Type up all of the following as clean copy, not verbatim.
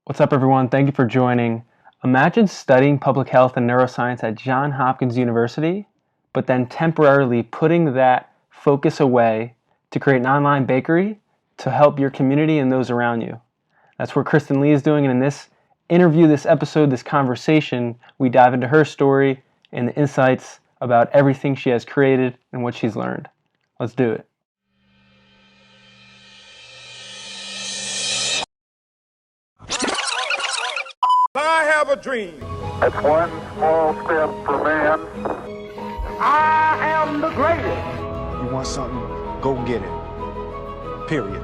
What's up, everyone? Thank you for joining. Imagine studying public health and neuroscience at Johns Hopkins University, but then temporarily putting that focus away to create an online bakery to help your community and those around you. That's what Christin Lee is doing, and in this interview, this episode, this conversation, we dive into her story and the insights about everything she has created and what she's learned. Let's do it. I have a dream. It's one small step for man. I am the greatest. You want something, go get it. Period.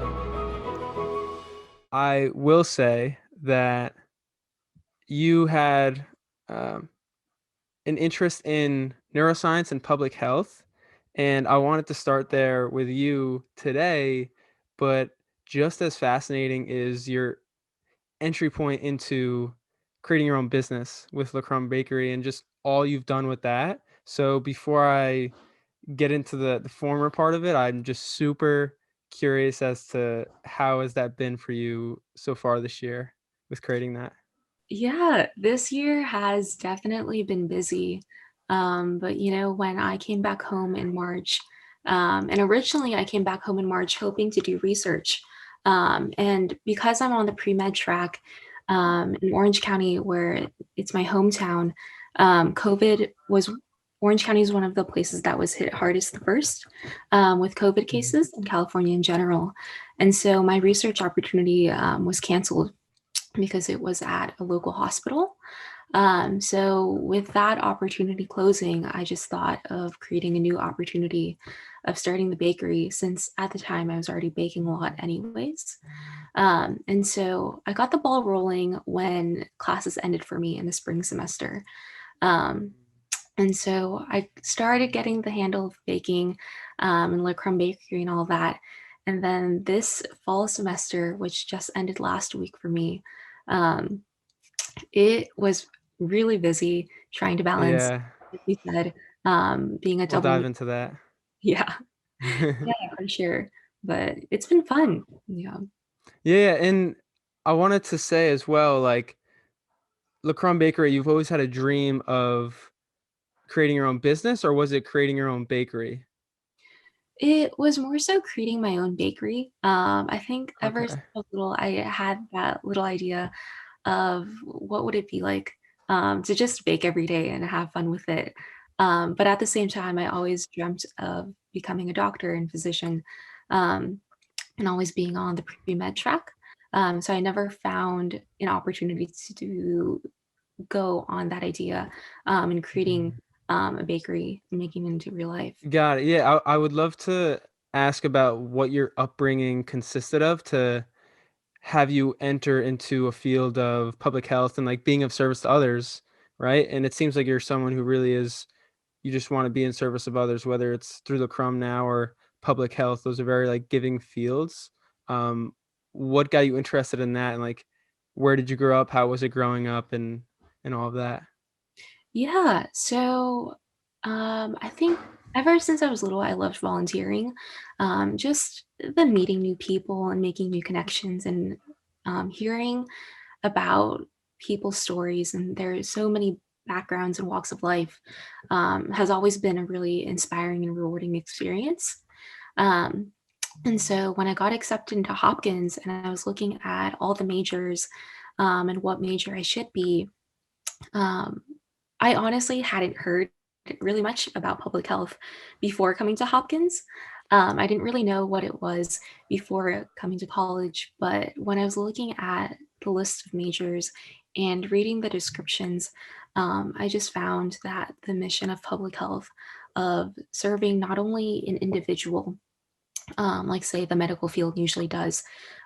I will say that you had an interest in neuroscience and public health, and I wanted to start there with you today, but just as fascinating is your entry point into creating your own business with Lê Crumb Bakery and just all you've done with that. So before I get into the former part of it, I'm just super curious as to how has that been for you so far this year with creating that? Yeah, this year has definitely been busy. But when I came back home in March, and originally I came back home in March hoping to do research. And because I'm on the pre-med track in Orange County, where it's my hometown, COVID was Orange County is one of the places that was hit hardest the first with COVID cases in California in general. And so my research opportunity was canceled because it was at a local hospital. So with that opportunity closing, I just thought of creating a new opportunity of starting the bakery, since at the time I was already baking a lot anyways. And so I got the ball rolling when classes ended for me in the spring semester. And so I started getting the handle of baking and Lê Crumb Bakery and all that. And then this fall semester, which just ended last week for me, it was really busy trying to balance, Yeah, like you said, being a we'll double. dive into that. Yeah, yeah, for sure. But it's been fun. Yeah. Yeah, and I wanted to say as well, like Lê Crumb Bakery, you've always had a dream of creating your own business, or was it creating your own bakery? It was more so creating my own bakery. I think ever since Okay. I was little, I had that little idea of what would it be like to just bake every day and have fun with it. But at the same time, I always dreamt of becoming a doctor and physician, um, and always being on the pre-med track. So I never found an opportunity to go on that idea and creating a bakery and making it into real life. Got it. Yeah, I would love to ask about what your upbringing consisted of to have you enter into a field of public health and like being of service to others, right? And it seems like you're someone who really is, you just want to be in service of others, whether it's through the Crumb now or public health. Those are very like giving fields. Um, what got you interested in that, and like where did you grow up? How was it growing up, and all of that? Yeah, so I think ever since I was little, I loved volunteering. Just the meeting new people and making new connections and hearing about people's stories, and there's so many backgrounds and walks of life, has always been a really inspiring and rewarding experience. Um, and so when I got accepted into Hopkins and I was looking at all the majors and what major I should be, um, I honestly hadn't heard really much about public health before coming to Hopkins. I didn't really know what it was before coming to college, but when I was looking at the list of majors and reading the descriptions, I just found that the mission of public health, of serving not only an individual, like say the medical field usually does,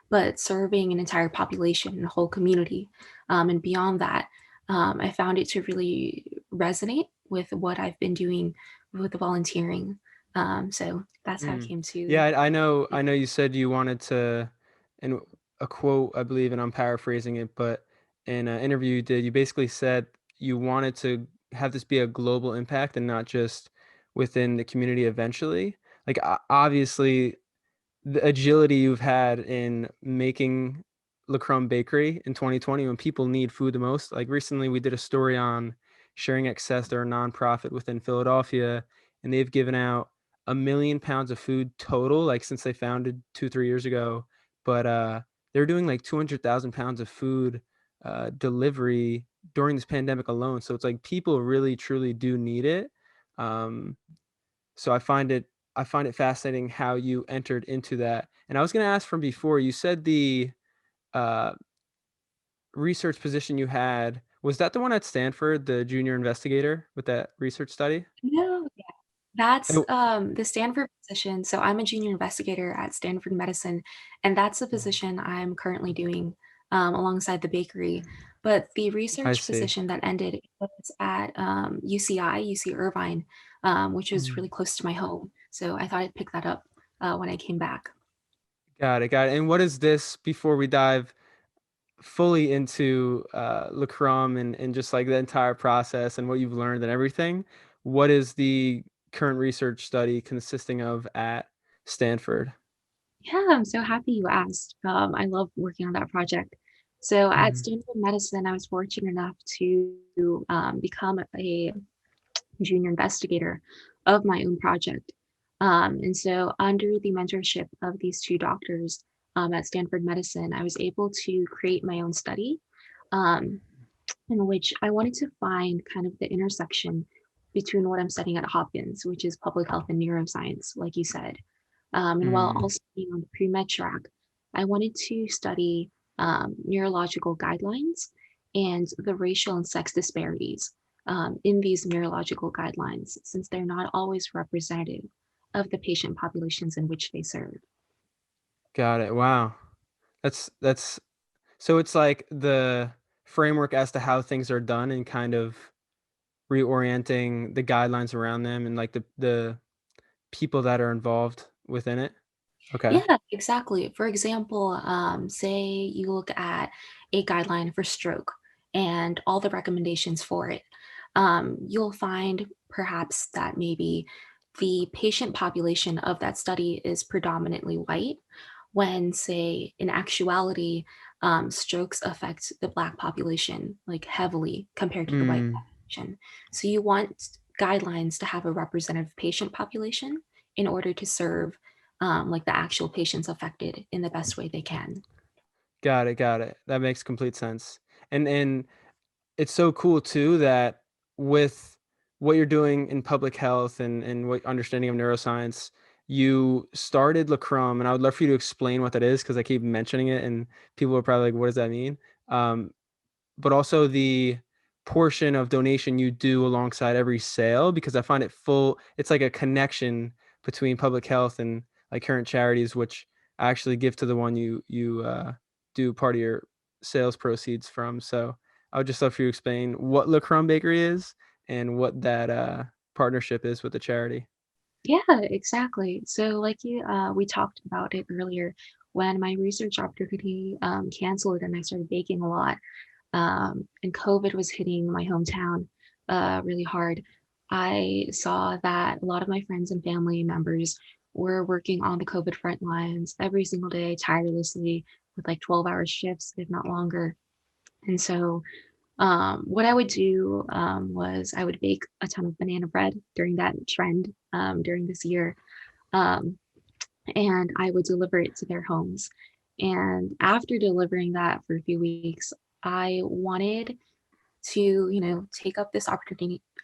but serving an entire population and a whole community. And beyond that, I found it to really resonate with what I've been doing with the volunteering. So that's how it Mm. came to. Yeah, I know you said you wanted to, in a quote, I believe, and I'm paraphrasing it, but in an interview you did, you basically said you wanted to have this be a global impact and not just within the community eventually. Like obviously the agility you've had in making Lê Crumb Bakery in 2020 when people need food the most. Like recently, we did a story on Sharing Excess. They're a nonprofit within Philadelphia, and they've given out 1 million pounds of food total, like since they founded 2, 3 years ago. But they're doing like 200,000 pounds of food delivery during this pandemic alone. So it's like people really truly do need it. Um, so I find it fascinating how you entered into that. And I was going to ask from before, you said the uh, research position you had, was that the one at Stanford, the junior investigator with that research study? No, yeah. That's, Oh, the Stanford position. So I'm a junior investigator at Stanford Medicine, and that's the position I'm currently doing, alongside the bakery. But the I research see. position that ended was at, UCI, UC Irvine, which is Mm. really close to my home. So I thought I'd pick that up, when I came back. Got it, got it. And what is this, before we dive fully into Lê Crumb and just like the entire process and what you've learned and everything, what is the current research study consisting of at Stanford? Yeah, I'm so happy you asked. I love working on that project. So at Mhm. Stanford Medicine, I was fortunate enough to become a junior investigator of my own project. And so, under the mentorship of these two doctors at Stanford Medicine, I was able to create my own study um, in which I wanted to find kind of the intersection between what I'm studying at Hopkins, which is public health and neuroscience, like you said. And while Mm. also being on the pre med track, I wanted to study neurological guidelines and the racial and sex disparities in these neurological guidelines, since they're not always representative of the patient populations in which they serve. Got it. Wow. That's so it's like the framework as to how things are done and kind of reorienting the guidelines around them and like the people that are involved within it. Okay. Yeah, exactly. For example, say you look at a guideline for stroke and all the recommendations for it. You'll find perhaps that maybe the patient population of that study is predominantly white, when, say, in actuality, strokes affect the Black population like heavily compared to the white Mm. population. So you want guidelines to have a representative patient population in order to serve like the actual patients affected in the best way they can. Got it, got it. That makes complete sense. And it's so cool too that with what you're doing in public health and what understanding of neuroscience, you started Lê Crumb, and I would love for you to explain what that is because I keep mentioning it and people are probably like, what does that mean? Um, but also the portion of donation you do alongside every sale, because I find it full, it's like a connection between public health and like current charities, which I actually give to the one you do part of your sales proceeds from. So I would just love for you to explain what Lê Crumb Bakery is and what that partnership is with the charity. Yeah, exactly. So, we talked about it earlier. When my research opportunity canceled and I started baking a lot, and COVID was hitting my hometown really hard, I saw that a lot of my friends and family members were working on the COVID front lines every single day, tirelessly, with like 12-hour shifts, if not longer. And so what I would do was I would bake a ton of banana bread during that trend during this year, um, and I would deliver it to their homes. And after delivering that for a few weeks, I wanted to, take up this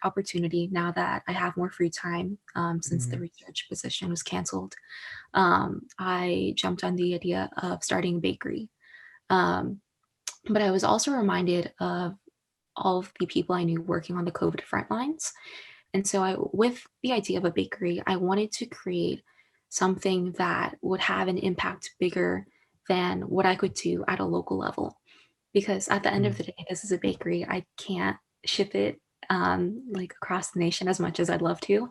opportunity now that I have more free time since the Mm. research position was canceled. I jumped on the idea of starting a bakery. Um, but I was also reminded of all of the people I knew working on the COVID front lines. And so with the idea of a bakery, I wanted to create something that would have an impact bigger than what I could do at a local level. Because at the end of Mm. the day, this is a bakery. I can't ship it like across the nation as much as I'd love to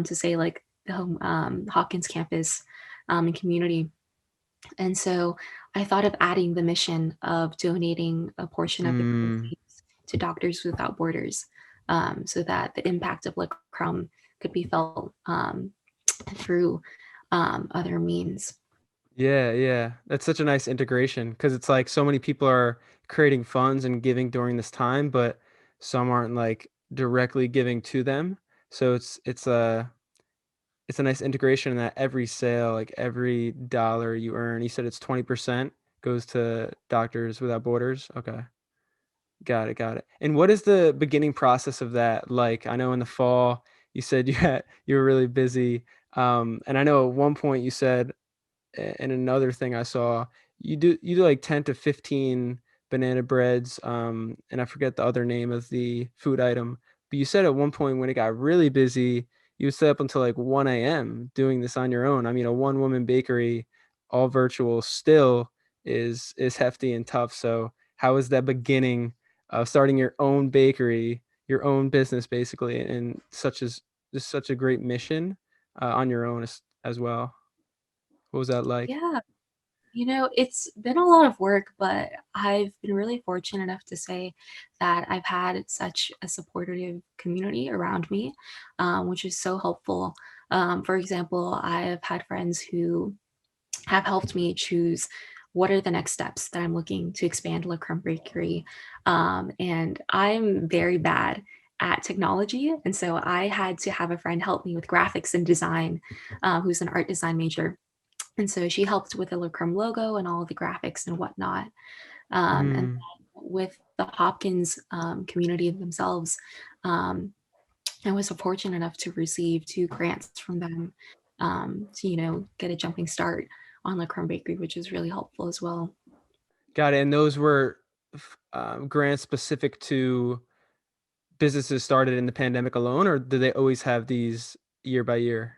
say like the Hopkins campus and community. And so I thought of adding the mission of donating a portion of the Mm. proceeds to Doctors Without Borders, so that the impact of Lick Crumb could be felt through other means. Yeah, yeah. That's such a nice integration because it's like so many people are creating funds and giving during this time, but some aren't like directly giving to them. So it's a nice integration in that every sale, like every dollar you earn, you said it's 20% goes to Doctors Without Borders. Okay. Got it, got it. And what is the beginning process of that like? I know in the fall you said you were really busy. And I know at one point you said and another thing I saw, you do like 10 to 15 banana breads, and I forget the other name of the food item. But you said at one point when it got really busy, you would stay up until like 1 a.m. doing this on your own. I mean, a one woman bakery, all virtual, still is hefty and tough. So how is that beginning of starting your own bakery, your own business basically, and such as just such a great mission on your own as well? What was that like? Yeah. It's been a lot of work, but I've been really fortunate enough to say that I've had such a supportive community around me, which is so helpful. For example, I've had friends who have helped me choose what are the next steps that I'm looking to expand Lê Crumb Bakery. And I'm very bad at technology. And so I had to have a friend help me with graphics and design, who's an art design major. And so she helped with the Lê Crumb logo and all of the graphics and whatnot. And Mm, with the Hopkins community themselves, um, I was fortunate enough to receive 2 grants from them to, get a jumping start on Lê Crumb Bakery, which is really helpful as well. got it. And those were grants specific to businesses started in the pandemic alone, or do they always have these year by year?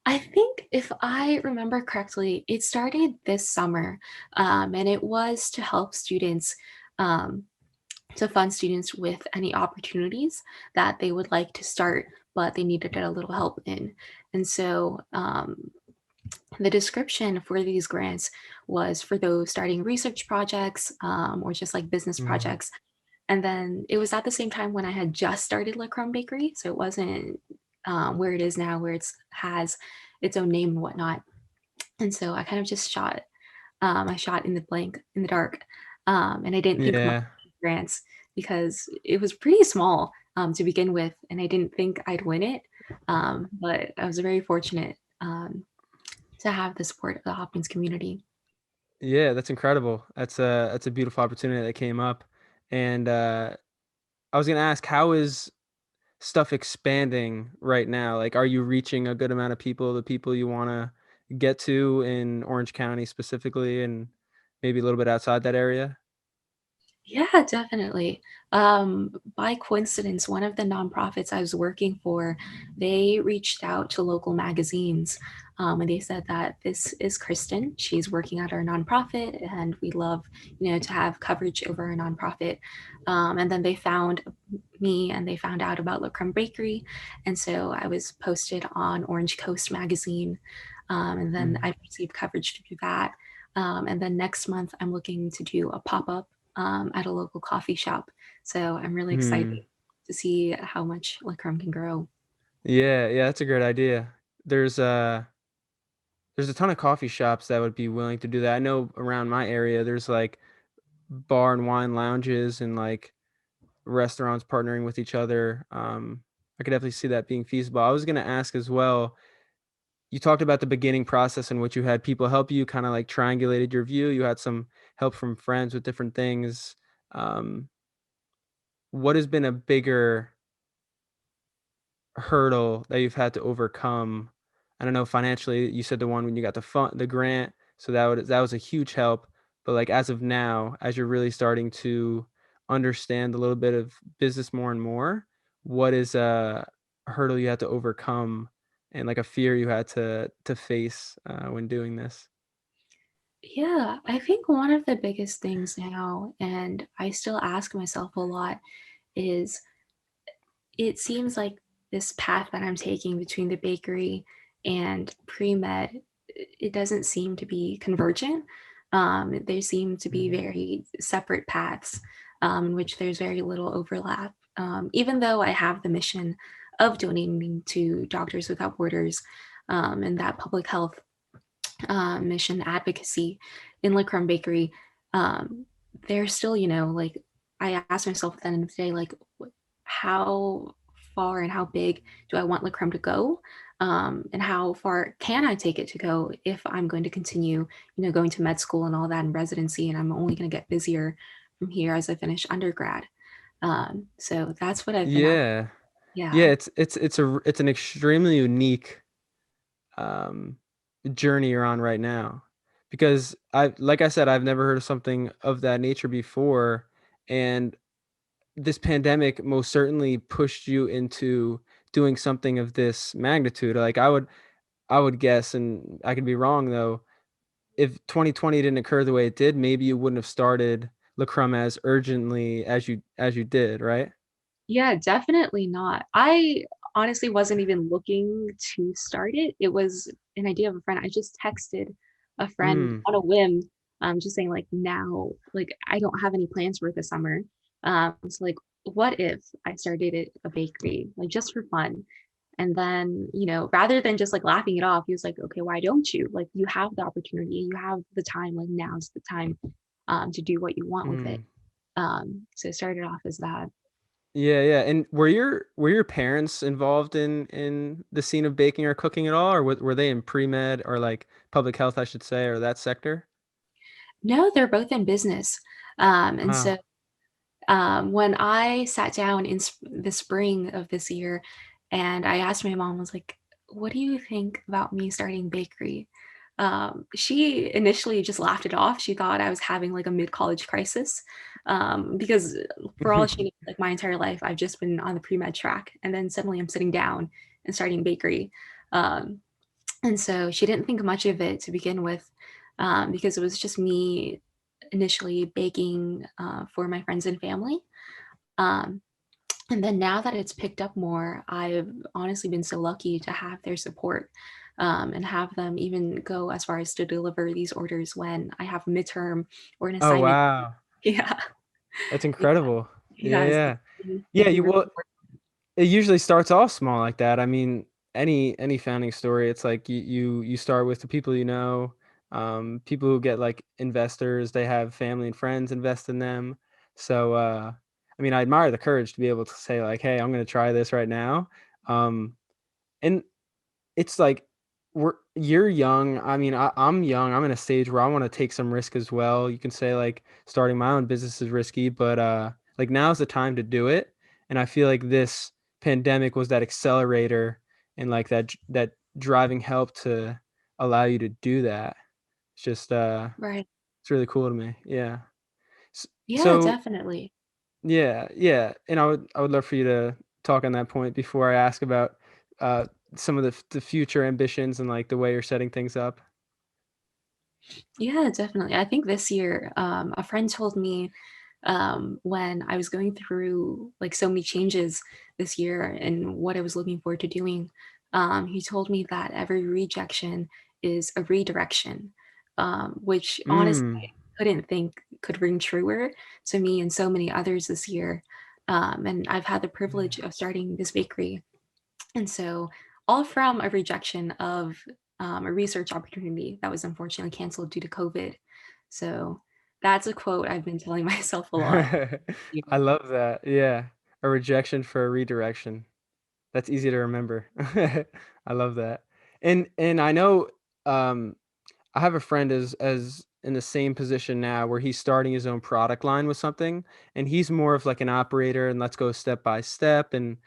I think if I remember correctly, it started this summer, and it was to help students, um, to fund students with any opportunities that they would like to start, but they needed a little help in. And so the description for these grants was for those starting research projects, or just like business Mm, projects. And then it was at the same time when I had just started La Crumb Bakery, so it wasn't where it is now, where it's has its own name and whatnot. And so I kind of just shot. I shot in the blank, in the dark, and I didn't think much yeah. of grants because it was pretty small to begin with, and I didn't think I'd win it. But I was very fortunate to have the support of the Hopkins community. Yeah, that's incredible. That's a beautiful opportunity that came up. And I was gonna ask, how is stuff expanding right now? Like, are you reaching a good amount of people, the people you wanna get to in Orange County specifically, and maybe a little bit outside that area? Yeah, definitely. By coincidence, one of the nonprofits I was working for, they reached out to local magazines, and they said that this is Christin. She's working at our nonprofit, and we love, to have coverage over our nonprofit. And then they found me, and they found out about La Crumb Bakery, and so I was posted on Orange Coast magazine, and then Mm. I received coverage through that. And then next month, I'm looking to do a pop up at a local coffee shop. So I'm really excited Mm. to see how much La Crumb can grow. Yeah, yeah, that's a great idea. There's uh there's a ton of coffee shops that would be willing to do that. I know around my area there's like bar and wine lounges and like restaurants partnering with each other. I could definitely see that being feasible. I was gonna ask as well, you talked about the beginning process in which you had people help you, kind of like triangulated your view. You had some help from friends with different things. Um, what has been a bigger hurdle that you've had to overcome? I don't know, financially, you said the one when you got the grant, so that was a huge help. But like as of now, as you're really starting to understand a little bit of business more and more, what is a hurdle you had to overcome and like a fear you had to face when doing this? Yeah, I think one of the biggest things now, and I still ask myself a lot, is it seems like this path that I'm taking between the bakery and pre-med, it doesn't seem to be convergent. They seem to be Mm, very separate paths in which there's very little overlap. Even though I have the mission of donating to Doctors Without Borders and that public health mission advocacy in Lê Crumb Bakery, there's still, like I asked myself at the end of the day, like how far and how big do I want Lê Crumb to go? And how far can I take it to go if I'm going to continue, going to med school and all that in residency, and I'm only going to get busier from here as I finish undergrad. So that's what I've been at. Yeah. Yeah, Yeah. it's an extremely unique um journey you're on right now. Because like I said, I've never heard of something of that nature before, and this pandemic most certainly pushed you into doing something of this magnitude. Like I would guess, and I could be wrong though, if 2020 didn't occur the way it did, maybe you wouldn't have started Lê Crumb as urgently as you did, right? Yeah, definitely not. I honestly wasn't even looking to start it. It was an idea of a friend. I just texted a friend Mm. on a whim, just saying like now, like I don't have any plans for the summer. So like, what if I started a bakery, like just for fun? And then, rather than just like laughing it off, he was like, okay, why don't you? Like you have the opportunity, you have the time, like now's the time to do what you want with it. Mm. So it started off as that. Yeah, yeah. And were your parents involved in the scene of baking or cooking at all, or were they in pre-med or like public health, I should say, or that sector? No, they're both in business. And so Wow. when I sat down in the spring of this year and I asked my mom, was like, what do you think about me starting bakery? She initially just laughed it off. She thought I was having like a mid-college crisis because for all she knew, like my entire life, I've just been on the pre-med track. And then suddenly I'm sitting down and starting bakery. Um, and so she didn't think much of it to begin with because it was just me initially baking for my friends and family. Um, and then now that it's picked up more, I've honestly been so lucky to have their support and have them even go as far as to deliver these orders when I have a midterm or an Oh, assignment. wow. Yeah. That's Yeah. incredible. Yeah, Yeah. yeah. They've Yeah, been you really well, it usually starts off small like that. I mean, any founding story, it's like you start with the people you know, people who get like investors, they have family and friends invest in them. So I mean, I admire the courage to be able to say like, "Hey, I'm going to try this right now." Um and it's like you're young. I mean, I'm young. I'm in a stage where I want to take some risk as well. You can say like starting my own business is risky, but like now's the time to do it. And I feel like this pandemic was that accelerator and like that driving help to allow you to do that. It's just right. it's really cool to me. Yeah. S- Yeah, So definitely. yeah, yeah, and I would love for you to talk on that point before I ask about uh, some of the future ambitions and like the way you're setting things up. Yeah, definitely. I think this year, a friend told me when I was going through like so many changes this year and what I was looking forward to doing, he told me that every rejection is a redirection, which honestly Mm. I couldn't think could ring truer to me and so many others this year. And I've had the privilege Yeah. of starting this bakery and so, all from a rejection of a research opportunity that was unfortunately canceled due to COVID. So, that's a quote I've been telling myself a lot. Yeah. I love that. Yeah. A rejection for a redirection. That's easy to remember. I love that. And I know um I have a friend as in the same position now where he's starting his own product line with something, and he's more of like an operator and let's go step by step, and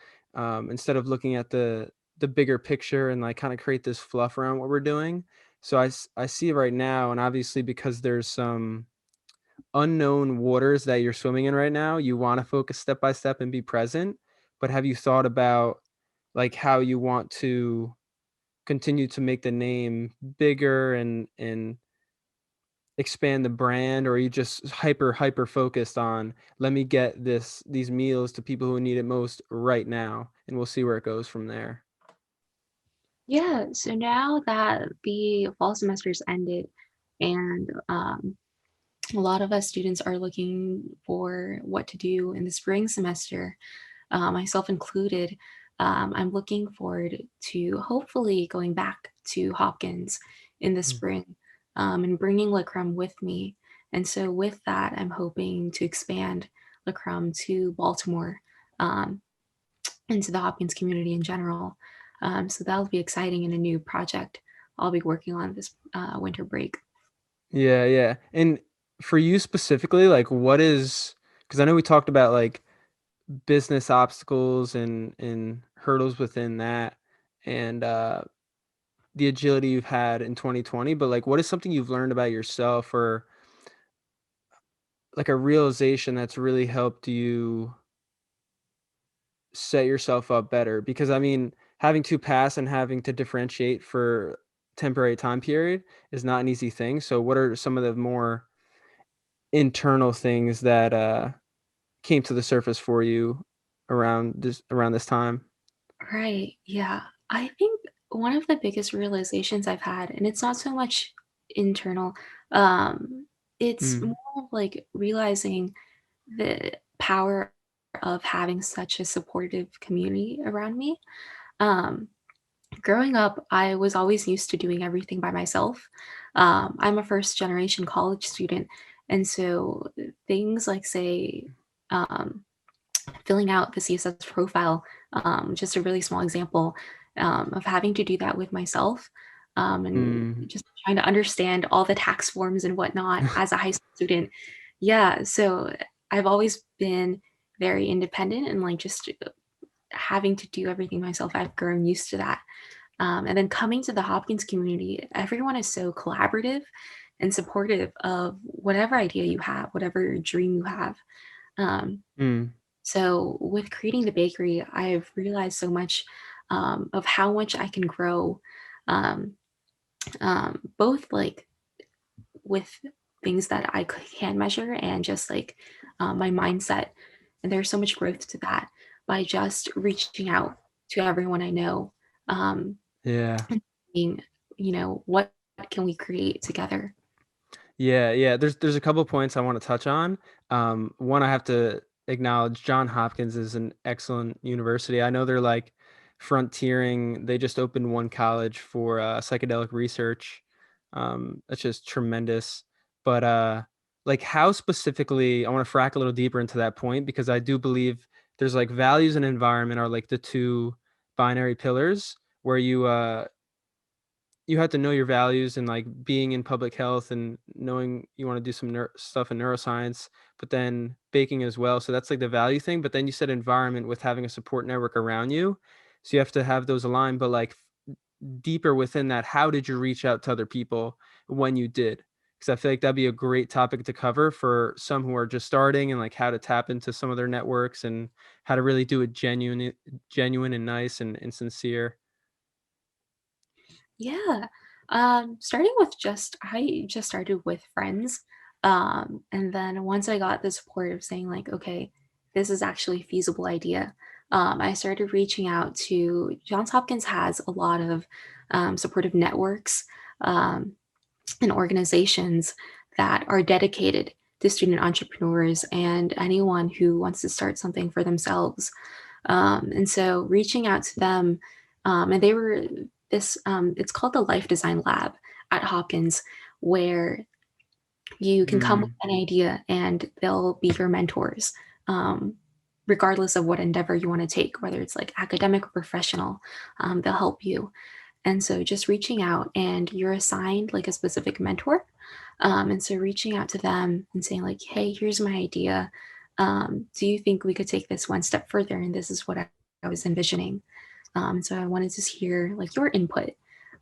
instead of looking at the bigger picture and like kind of create this fluff around what we're doing. So I see it right now, and obviously because there's some unknown waters that you're swimming in right now, you want to focus step by step and be present. But have you thought about like how you want to continue to make the name bigger and expand the brand, or are you just hyper focused on let me get these meals to people who need it most right now, and we'll see where it goes from there? Yeah. So now that the fall semester's ended and a lot of us students are looking for what to do in the spring semester, myself included, I'm looking forward to hopefully going back to Hopkins in the Mm. spring, and bringing Lê Crumb with me. And so with that, I'm hoping to expand Lê Crumb to Baltimore, um, and to the Hopkins community in general. So that'll be exciting and a new project I'll be working on this winter break. Yeah, yeah. And for you specifically, like what is, because I know we talked about like business obstacles and hurdles within that and the agility you've had in 2020, but like what is something you've learned about yourself or like a realization that's really helped you set yourself up better? Because I mean, having to pass and having to differentiate for temporary time period is not an easy thing. So what are some of the more internal things that came to the surface for you around this time? Right. Yeah. I think one of the biggest realizations I've had, and it's not so much internal, it's Mm, more of like realizing the power of having such a supportive community around me. Um, Growing up, I was always used to doing everything by myself. I'm a first generation college student. And so things like, say, um, filling out the CSS profile, just a really small example of having to do that with myself, and mm, just trying to understand all the tax forms and whatnot as a high school student. Yeah, so I've always been very independent and like just having to do everything myself. I've grown used to that. And then coming to the Hopkins community, everyone is so collaborative and supportive of whatever idea you have, whatever dream you have. Um, mm. so with creating the bakery, I've realized so much of how much I can grow, um, both like with things that I can measure and just like my mindset. And there's so much growth to that by just reaching out to everyone I know, um, Yeah. and seeing, what can we create together? Yeah, yeah. There's a couple points I want to touch on. One, I have to acknowledge Johns Hopkins is an excellent university. I know they're like frontiering. They just opened one college for psychedelic research. That's just tremendous. But like how specifically, I want to frack a little deeper into that point because I do believe there's like values and environment are like the two binary pillars where you have to know your values and like being in public health and knowing you want to do some stuff in neuroscience, but then baking as well. So that's like the value thing. But then you said environment with having a support network around you. So you have to have those aligned. But like deeper within that, how did you reach out to other people when you did? Because I feel like that'd be a great topic to cover for some who are just starting and like how to tap into some of their networks and how to really do it genuine and nice and sincere. Yeah. Starting with I just started with friends. And then once I got the support of saying, like, okay, this is actually a feasible idea, I started reaching out to Johns Hopkins has a lot of supportive networks um, and organizations that are dedicated to student entrepreneurs and anyone who wants to start something for themselves. And so reaching out to them, and they were it's called the Life Design Lab at Hopkins, where you can come with Mm, an idea and they'll be your mentors, um, regardless of what endeavor you want to take, whether it's like academic or professional. They'll help you. And so just reaching out and you're assigned like a specific mentor. And so reaching out to them and saying, like, hey, here's my idea. Do you think we could take this one step further? And this is what I was envisioning. So I wanted to hear like your input,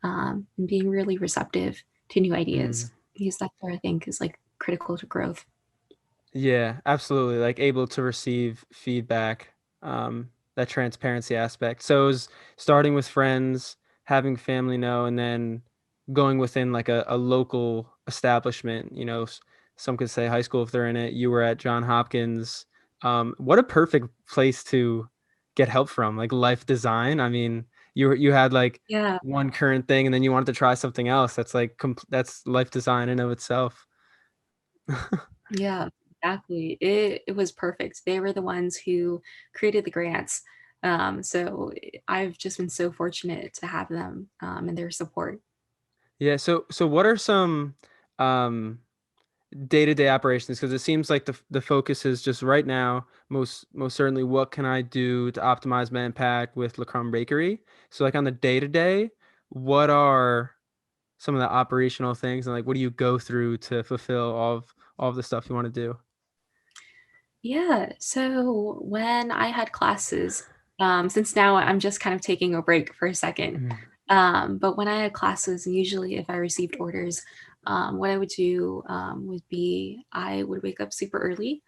and being really receptive to new mm. ideas because that's what I think is like critical to growth. Yeah, absolutely. Like able to receive feedback, that transparency aspect. So it was starting with friends, having family know, and then going within like a local establishment. Some could say high school if they're in it. You were at John Hopkins. What a perfect place to get help from, like life design. I mean, you had like Yeah. one current thing, and then you wanted to try something else. That's like that's life design in of itself. Yeah, exactly. It was perfect. They were the ones who created the grants. So I've just been so fortunate to have them and their support. Yeah. So what are some um, day-to-day operations? Because it seems like the focus is just right now, most certainly, what can I do to optimize my impact with Lê Crumb Bakery? So like on the day-to-day, what are some of the operational things, and like what do you go through to fulfill all of the stuff you want to do? Yeah, so when I had classes, since now I'm just kind of taking a break for a second, Mhm. but when I had classes, usually if I received orders, what I would do would be I would wake up super early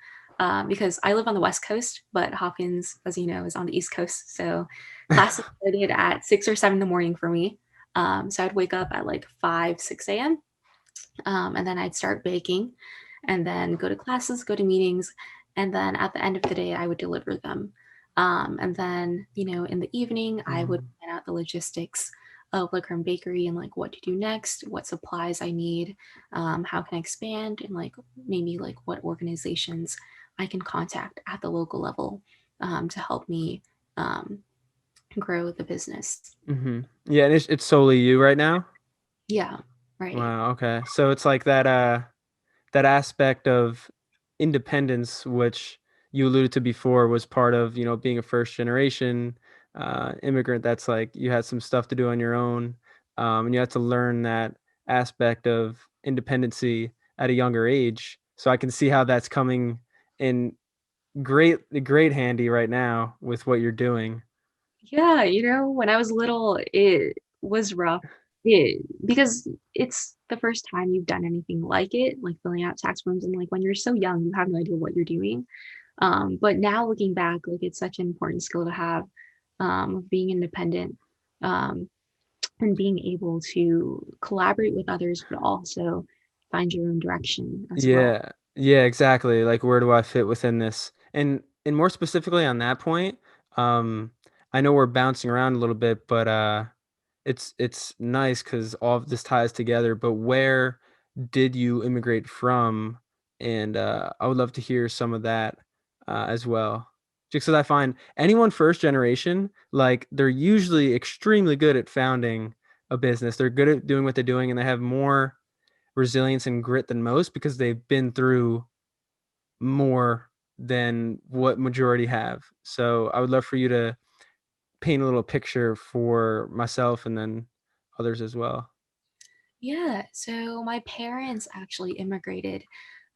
because I live on the West Coast, but Hopkins, as you know, is on the East Coast. So classes started at 6 or 7 in the morning for me. So I'd wake up at like 5, 6 a.m. And then I'd start baking and then go to classes, go to meetings, and then at the end of the day, I would deliver them. And then, in the evening, I would Mhm. plan out the logistics of Lê Crumb Bakery and like what to do next, what supplies I need, how can I expand, and like maybe like what organizations I can contact at the local level to help me um, grow the business. Mhm. Yeah, and it's solely you right now? Yeah, right. Wow, okay. So it's like that aspect of independence, which you alluded to before, was part of, being a first generation immigrant. That's like you had some stuff to do on your own, and you had to learn that aspect of independency at a younger age. So I can see how that's coming in great handy right now with what you're doing. Yeah, when I was little, it was rough. Because it's the first time you've done anything like it, like filling out tax forms, and like when you're so young, you have no idea what you're doing. But now looking back, like it's such an important skill to have, of being independent, um, and being able to collaborate with others, but also find your own direction as well. Yeah. Yeah, exactly. Like, where do I fit within this? And more specifically on that point, um, I know we're bouncing around a little bit, but it's nice because all of this ties together. But where did you immigrate from? And I would love to hear some of that as well. Just because I find anyone first generation, like they're usually extremely good at founding a business. They're good at doing what they're doing, and they have more resilience and grit than most because they've been through more than what majority have. So I would love for you to paint a little picture for myself and then others as well. Yeah, so my parents actually immigrated.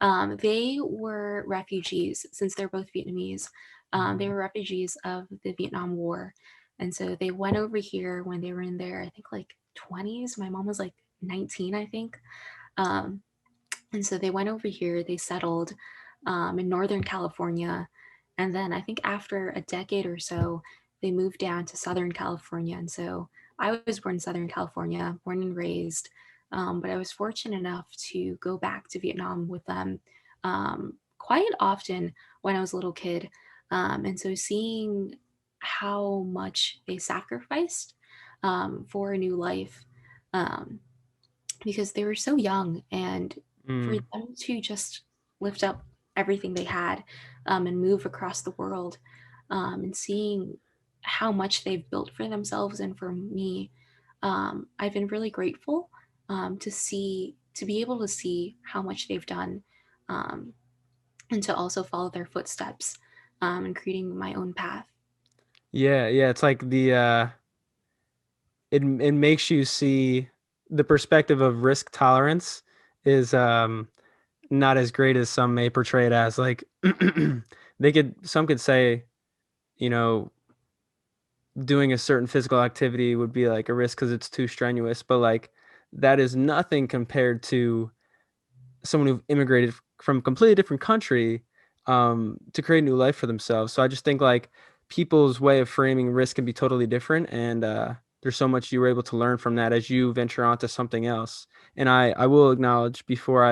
They were refugees since they're both Vietnamese. They Mhm. were refugees of the Vietnam War. And so they went over here when they were in their, I think, like 20s. My mom was like 19, I think. Um, and so they went over here, they settled in Northern California. And then I think after a decade or so, they moved down to Southern California. And so I was born in Southern California, born and raised. But I was fortunate enough to go back to Vietnam with them quite often when I was a little kid. And so seeing how much they sacrificed for a new life. Um, because they were so young, and for Mm. them to just lift up everything they had and move across the world, and seeing how much they've built for themselves and for me, I've been really grateful to be able to see how much they've done, um, and to also follow their footsteps, and creating my own path. Yeah, yeah, it's like it makes you see the perspective of risk tolerance is not as great as some may portray it as. Like some could say, you know, doing a certain physical activity would be like a risk because it's too strenuous, but like that is nothing compared to someone who immigrated from a completely different country to create a new life for themselves. So I just think like people's way of framing risk can be totally different, and there's so much you were able to learn from that as you venture onto something else. And I will acknowledge before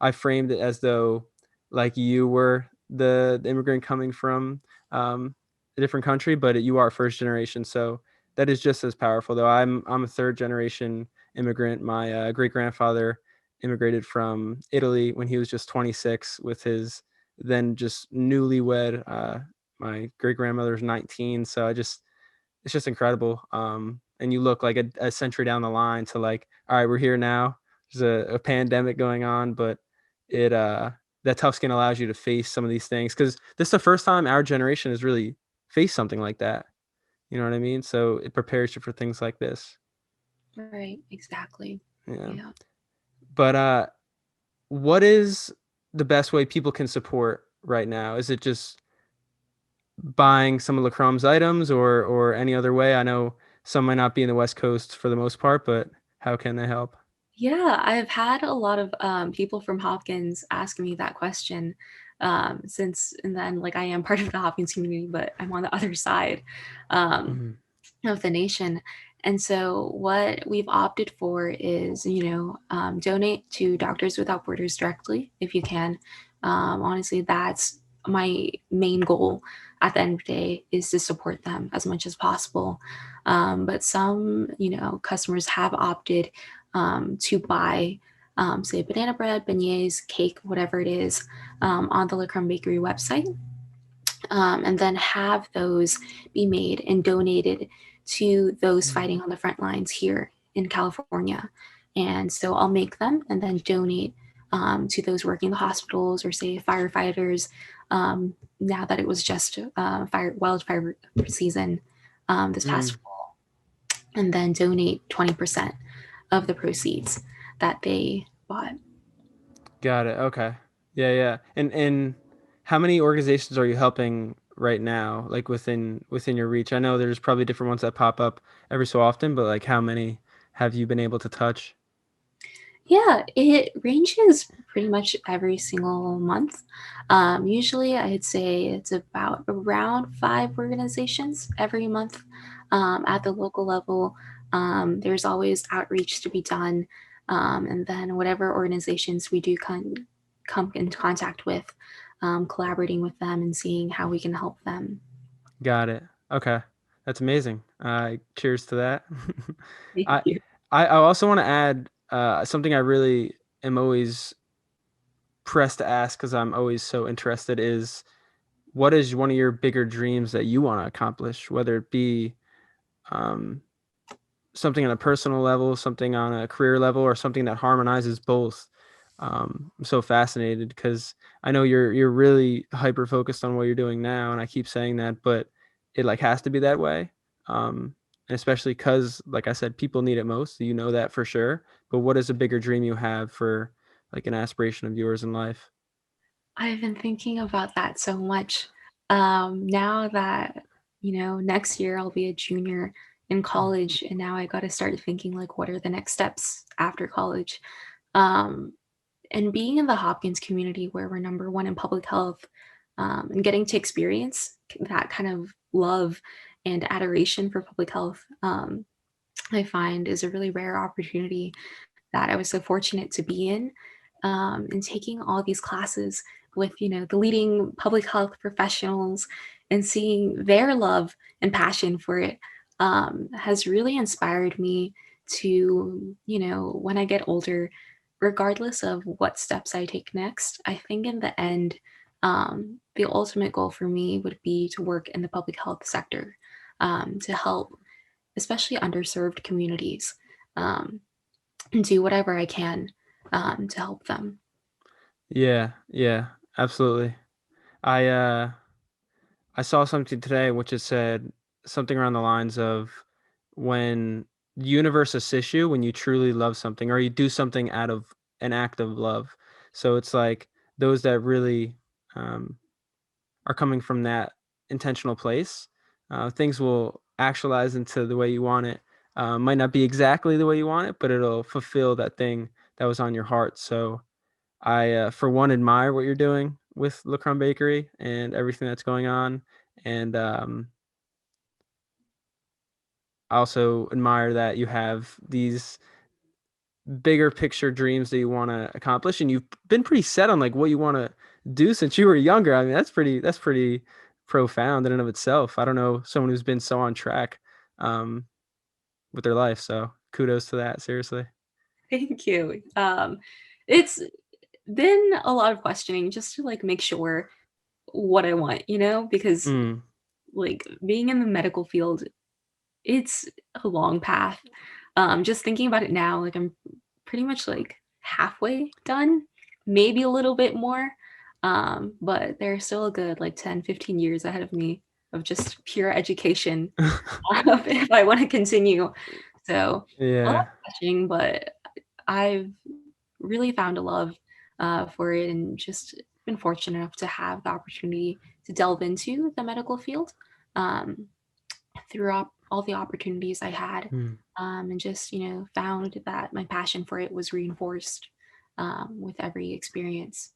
I framed it as though like you were the immigrant coming from a different country, but you are first generation, so that is just as powerful. Though I'm a third generation immigrant. My great grandfather immigrated from Italy when he was just 26 with his then just newlywed. My great grandmother was 19, so it's just incredible. and you look like a century down the line to like, all right, we're here now. There's a pandemic going on, but it that tough skin allows you to face some of these things, because this is the first time our generation has really faced something like that. You know what I mean? So it prepares you for things like this. Right, exactly. Yeah. Yeah. But what is the best way people can support right now? Is it just buying some of Lê Crumb's items, or any other way? I know some might not be in the West Coast for the most part, but how can they help? Yeah, I've had a lot of people from Hopkins ask me that question since, and then like I am part of the Hopkins community, but I'm on the other side um, Mhm. of the nation. And so what we've opted for is, donate to Doctors Without Borders directly if you can. Honestly, that's my main goal at the end of the day, is to support them as much as possible. But some, customers have opted to buy, say, banana bread, beignets, cake, whatever it is, on the Lê Crumb Bakery website, and then have those be made and donated to those fighting on the front lines here in California. And so I'll make them and then donate to those working in the hospitals, or say firefighters. Now that it was just wildfire season this past Mm, fall, and then donate 20% of the proceeds that they bought. got it. Okay. Yeah, yeah. And how many organizations are you helping right now, like within your reach? I know there's probably different ones that pop up every so often, but like how many have you been able to touch? Yeah, it ranges pretty much every single month. Usually, I'd say it's about around 5 organizations every month at the local level. There's always outreach to be done. And then, whatever organizations we do come in contact with, collaborating with them and seeing how we can help them. Got it. Okay. That's amazing. Cheers to that. Thank I you. I also want to add something I really am always pressed to ask, because I'm always so interested, is what is one of your bigger dreams that you want to accomplish, whether it be um, something on a personal level, something on a career level, or something that harmonizes both. I'm so fascinated because I know you're really hyper focused on what you're doing now, and I keep saying that, but it like has to be that way. And especially because, like I said, people need it most. So you know that for sure. But what is a bigger dream you have for like an aspiration of yours in life? I've been thinking about that so much. Now that, next year I'll be a junior in college, and now I got to start thinking like, what are the next steps after college? Um, and being in the Hopkins community where we're number one in public health, and getting to experience that kind of love and adoration for public health, I find is a really rare opportunity that I was so fortunate to be in, and taking all these classes with, the leading public health professionals, and seeing their love and passion for it has really inspired me to, when I get older, regardless of what steps I take next, I think in the end, the ultimate goal for me would be to work in the public health sector, to help especially underserved communities, um, and do whatever I can to help them. Yeah, yeah, absolutely. I uh I saw something today which it said something around the lines of, when the universe assists you when you truly love something, or you do something out of an act of love. So it's like those that really um, are coming from that intentional place, things will actualize into the way you want it. Might not be exactly the way you want it, but it'll fulfill that thing that was on your heart. So for one, admire what you're doing with Lê Crumb Bakery and everything that's going on, and I also admire that you have these bigger picture dreams that you want to accomplish, and you've been pretty set on like what you want to do since you were younger. I mean, that's pretty profound in and of itself. I don't know someone who's been so on track um, with their life. So kudos to that. Seriously. Thank you. It's been a lot of questioning just to like make sure what I want, because Mm, like being in the medical field It's a long path. Just thinking about it now, like, I'm pretty much, like, halfway done, maybe a little bit more, but there's still a good, like, 10, 15 years ahead of me of just pure education, if I wanna continue. So, a lot Yeah. of touching, but I've really found a love, for it and just been fortunate enough to have the opportunity to delve into the medical field, um, through all the opportunities I had, Hmm. and just, found that my passion for it was reinforced, with every experience.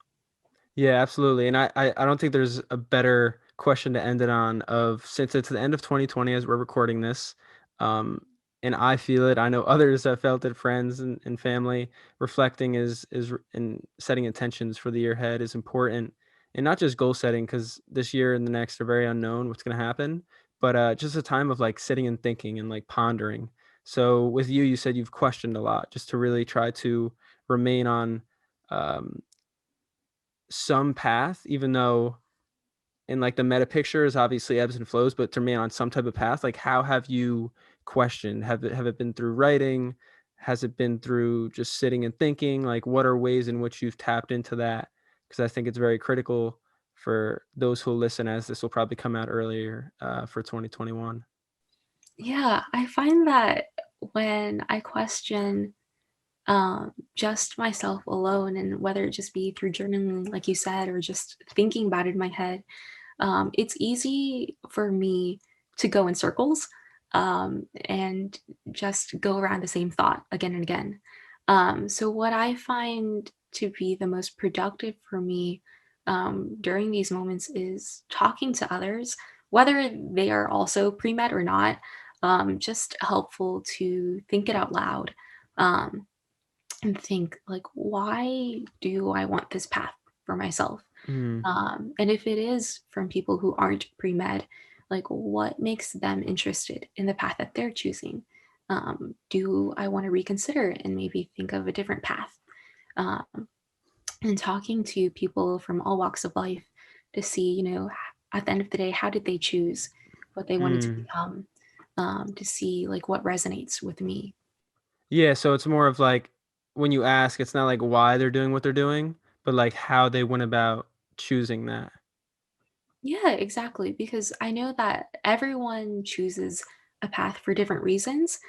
Yeah, absolutely. And I don't think there's a better question to end it on of since it's the end of 2020 as we're recording this, um, and I feel it. I know others have felt it, friends and family. Reflecting and setting intentions for the year ahead is important, and not just goal setting because this year and the next are very unknown what's going to happen, but just a time of like sitting and thinking and like pondering. So with you, you said you've questioned a lot just to really try to remain on. Um, some path, even though in like the meta picture is obviously ebbs and flows, but to me on some type of path, like how have you questioned? Have it been through writing? Has it been through just sitting and thinking? Like what are ways in which you've tapped into that? Because I think it's very critical for those who listen as this will probably come out earlier for 2021. Yeah, I find that when I question, just myself alone, and whether it just be through journaling, like you said, or just thinking about it in my head, it's easy for me to go in circles, and just go around the same thought again and again. So, what I find to be the most productive for me, during these moments is talking to others, whether they are also pre med or not, just helpful to think it out loud. Um, and think, like, why do I want this path for myself? Mm, And if it is from people who aren't pre-med, like, what makes them interested in the path that they're choosing? Do I want to reconsider and maybe think of a different path? Um, and talking to people from all walks of life to see, at the end of the day, how did they choose what they wanted to mm. become? To see, like, what resonates with me. Yeah, so it's more of like when you ask, it's not like why they're doing what they're doing, but like how they went about choosing that. Yeah, exactly. Because I know that everyone chooses a path for different reasons,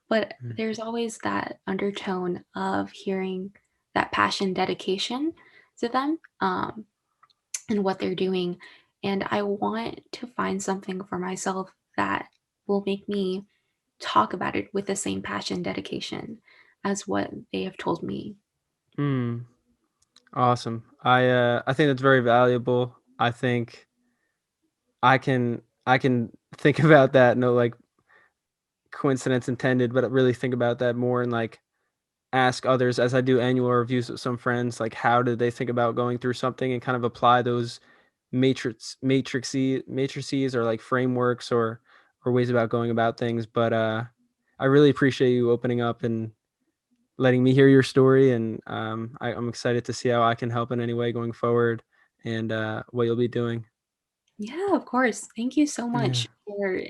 but Mm. there's always that undertone of hearing that passion, dedication to them, and what they're doing. And I want to find something for myself that will make me talk about it with the same passion, dedication as what they have told me. Mm. Awesome. I think that's very valuable. I think I can think about that, no like coincidence intended, but really think about that more and like ask others as I do annual reviews with some friends, like how did they think about going through something and kind of apply those matrices or like frameworks or ways about going about things. But I really appreciate you opening up and letting me hear your story, and I'm excited to see how I can help in any way going forward and what you'll be doing. Yeah, of course. Thank you so Yeah. much for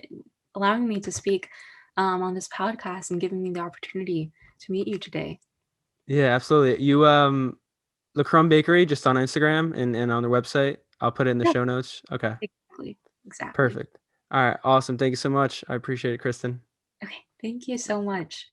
allowing me to speak, on this podcast and giving me the opportunity to meet you today. Yeah, absolutely. You Lê Crumb Bakery just on Instagram and on their website. I'll put it in the Yeah, show notes. Okay. exactly. Exactly. Perfect. All right. Awesome. Thank you so much. I appreciate it, Kristen. Okay. Thank you so much.